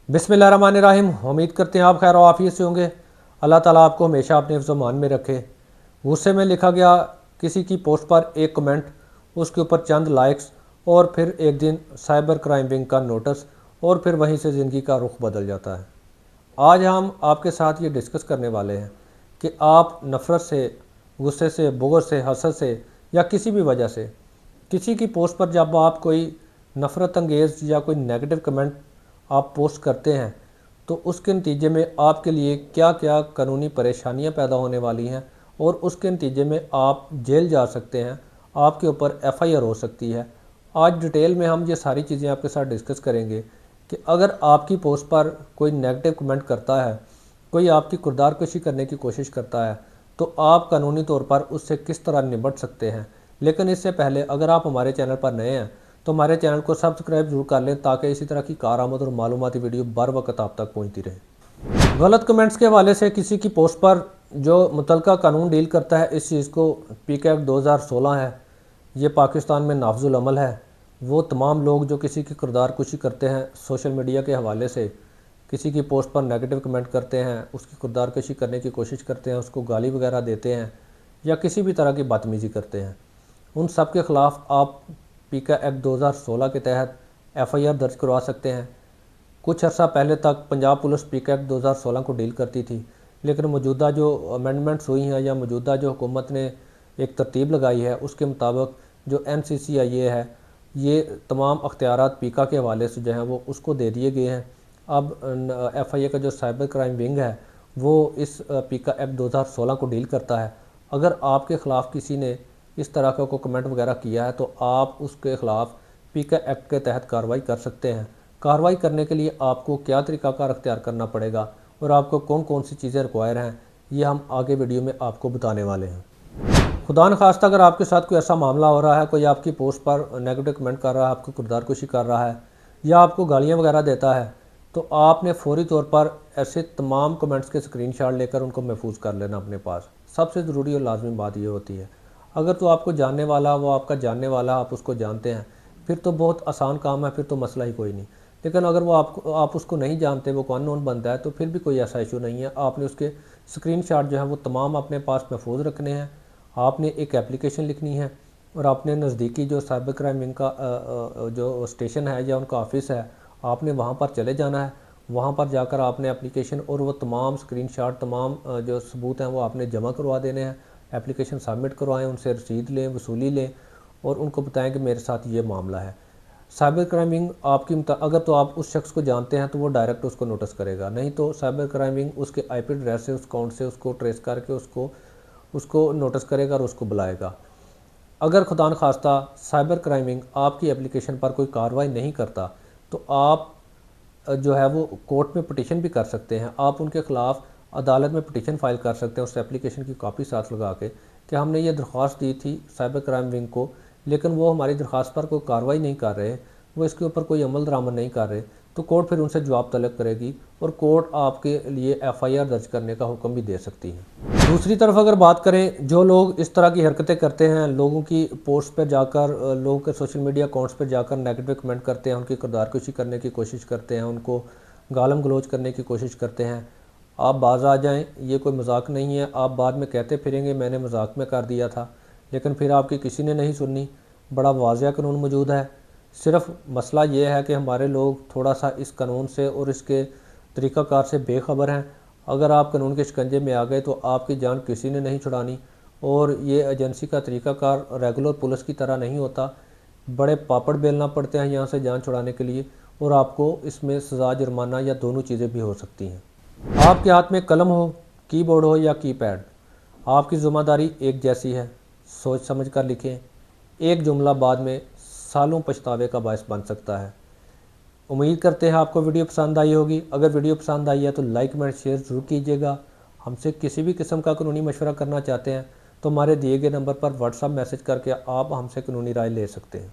बिस्मिल्लाहिर्रहमानिर्रहीम। उम्मीद करते हैं आप खैर आफियत से होंगे। अल्लाह ताला आपको हमेशा अपने हिफ्ज़-ओ-मान में रखे। गुस्से में लिखा गया किसी की पोस्ट पर एक कमेंट, उसके ऊपर चंद लाइक्स और फिर एक दिन साइबर क्राइम विंग का नोटिस और फिर वहीं से ज़िंदगी का रुख बदल जाता है। आज हम आपके साथ ये डिस्कस करने वाले हैं कि आप नफ़रत से, गुस्से से, बुग़्ज़ से, हसद से या किसी भी वजह से किसी की पोस्ट पर जब आप कोई नफ़रत अंगेज़ या कोई नेगेटिव कमेंट आप पोस्ट करते हैं तो उसके नतीजे में आपके लिए क्या क्या कानूनी परेशानियां पैदा होने वाली हैं और उसके नतीजे में आप जेल जा सकते हैं, आपके ऊपर एफआईआर हो सकती है। आज डिटेल में हम ये सारी चीज़ें आपके साथ डिस्कस करेंगे कि अगर आपकी पोस्ट पर कोई नेगेटिव कमेंट करता है, कोई आपकी किरदार कशी करने की कोशिश करता है, तो आप कानूनी तौर पर उससे किस तरह निपट सकते हैं। लेकिन इससे पहले अगर आप हमारे चैनल पर नए हैं तो हमारे चैनल को सब्सक्राइब जरूर कर लें ताकि इसी तरह की कारआमद और मालूमाती वीडियो बर वक्त आप तक पहुंचती रहे। गलत कमेंट्स के हवाले से किसी की पोस्ट पर जो मुतलका कानून डील करता है इस चीज़ को पीके एक्ट 2016 है, ये पाकिस्तान में नाफजुल अमल है। वो तमाम लोग जो किसी की किरदार कुशी करते हैं, सोशल मीडिया के हवाले से किसी की पोस्ट पर नेगेटिव कमेंट करते हैं, उसकी किरदार कशी करने की कोशिश करते हैं, उसको गाली वगैरह देते हैं या किसी भी तरह की बदतमीज़ी करते हैं, उन सब के ख़िलाफ़ आप पीका एक्ट 2016 के तहत एफआईआर दर्ज करवा सकते हैं। कुछ अर्सा पहले तक पंजाब पुलिस पीका एक्ट 2016 को डील करती थी, लेकिन मौजूदा जो अमेंडमेंट्स हुई हैं या मौजूदा जो हुकूमत ने एक तरतीब लगाई है उसके मुताबिक जो NCCIA है, ये तमाम अख्तियारात पीका के हवाले से जो हैं वो उसको दे दिए गए हैं। अब एफआईए का जो साइबर क्राइम विंग है वो इस पीका एक्ट 2016 को डील करता है। अगर आपके ख़िलाफ़ किसी ने इस तरह का कोई कमेंट वगैरह किया है तो आप उसके ख़िलाफ़ पीका एक्ट के तहत कार्रवाई कर सकते हैं। कार्रवाई करने के लिए आपको क्या तरीक़ाकार अख्तियार करना पड़ेगा और आपको कौन कौन सी चीज़ें रिक्वायर हैं, ये हम आगे वीडियो में आपको बताने वाले हैं। खुदा न खास्ता अगर आपके साथ कोई ऐसा मामला हो रहा है, कोई आपकी पोस्ट पर नेगेटिव कमेंट कर रहा है, आपको किरदार कुशी कर रहा है या आपको गालियाँ वगैरह देता है, तो आपने फ़ौरी तौर पर ऐसे तमाम कमेंट्स के स्क्रीनशॉट लेकर उनको महफूज कर लेना अपने पास। सबसे ज़रूरी और लाजमी बात ये होती है। अगर तो आपको जानने वाला, वो आपका जानने वाला, आप उसको जानते हैं, फिर तो बहुत आसान काम है, फिर तो मसला ही कोई नहीं। लेकिन अगर वो आप उसको नहीं जानते, वो अननोन बंदा है, तो फिर भी कोई ऐसा इशू नहीं है। आपने उसके स्क्रीनशॉट जो है वो तमाम अपने पास महफूज रखने हैं। आपने एक एप्लीकेशन लिखनी है और आपने नज़दीकी जो साइबर क्राइम विंग का जो स्टेशन है या उनका ऑफिस है, आपने वहाँ पर चले जाना है। वहाँ पर जाकर आपने एप्लीकेशन और वो तमाम स्क्रीनशॉट, तमाम जो सबूत हैं वो आपने जमा करवा देने हैं। एप्लीकेशन सबमिट करवाएं, उनसे रसीद लें, वसूली लें और उनको बताएं कि मेरे साथ ये मामला है। साइबर क्राइम विंग आपकी अगर तो आप उस शख्स को जानते हैं तो वो डायरेक्ट उसको नोटिस करेगा, नहीं तो साइबर क्राइम विंग उसके आईपी एड्रेस से, उस अकाउंट से उसको ट्रेस करके उसको नोटिस करेगा और उसको बुलाएगा। अगर खुदा न खास्ता साइबर क्राइम विंग आपकी एप्लीकेशन पर कोई कार्रवाई नहीं करता तो आप जो है वो कोर्ट में पटिशन भी कर सकते हैं। आप उनके ख़िलाफ़ अदालत में पटिशन फ़ाइल कर सकते हैं उस एप्लीकेशन की कॉपी साथ लगा के कि हमने ये दरख्वास्त दी थी साइबर क्राइम विंग को, लेकिन वो हमारी दरख्वास्त पर कोई कार्रवाई नहीं कर रहे, वो इसके ऊपर कोई अमल दरामद नहीं कर रहे, तो कोर्ट फिर उनसे जवाब तलब करेगी और कोर्ट आपके लिए एफआईआर दर्ज करने का हुक्म भी दे सकती है। दूसरी तरफ अगर बात करें, जो लोग इस तरह की हरकतें करते हैं, लोगों की पोस्ट पर जाकर, लोगों के सोशल मीडिया अकाउंट्स पर जाकर नेगेटिव कमेंट करते हैं, उनकी किरदारकशी करने की कोशिश करते हैं, उनको गालम गलोच करने की कोशिश करते हैं, आप बाज आ जाएं, ये कोई मजाक नहीं है। आप बाद में कहते फिरेंगे मैंने मजाक में कर दिया था, लेकिन फिर आपकी किसी ने नहीं सुननी। बड़ा वाज़ेह कानून मौजूद है। सिर्फ मसला ये है कि हमारे लोग थोड़ा सा इस कानून से और इसके तरीक़ाकार से बेखबर हैं। अगर आप कानून के शिकंजे में आ गए तो आपकी जान किसी ने नहीं छुड़ानी। और ये एजेंसी का तरीक़ाकार रेगुलर पुलिस की तरह नहीं होता, बड़े पापड़ बेलना पड़ते हैं यहाँ से जान छुड़ाने के लिए, और आपको इसमें सज़ा, जुर्माना या दोनों चीज़ें भी हो सकती हैं। आपके हाथ में कलम हो, कीबोर्ड हो या कीपैड, आपकी ज़िम्मेदारी एक जैसी है। सोच समझ कर लिखें। एक जुमला बाद में सालों पछतावे का बायस बन सकता है। उम्मीद करते हैं आपको वीडियो पसंद आई होगी। अगर वीडियो पसंद आई है तो लाइक कमेंट शेयर ज़रूर कीजिएगा। हमसे किसी भी किस्म का कानूनी मशवरा करना चाहते हैं तो हमारे दिए गए नंबर पर व्हाट्सएप मैसेज करके आप हमसे कानूनी राय ले सकते हैं।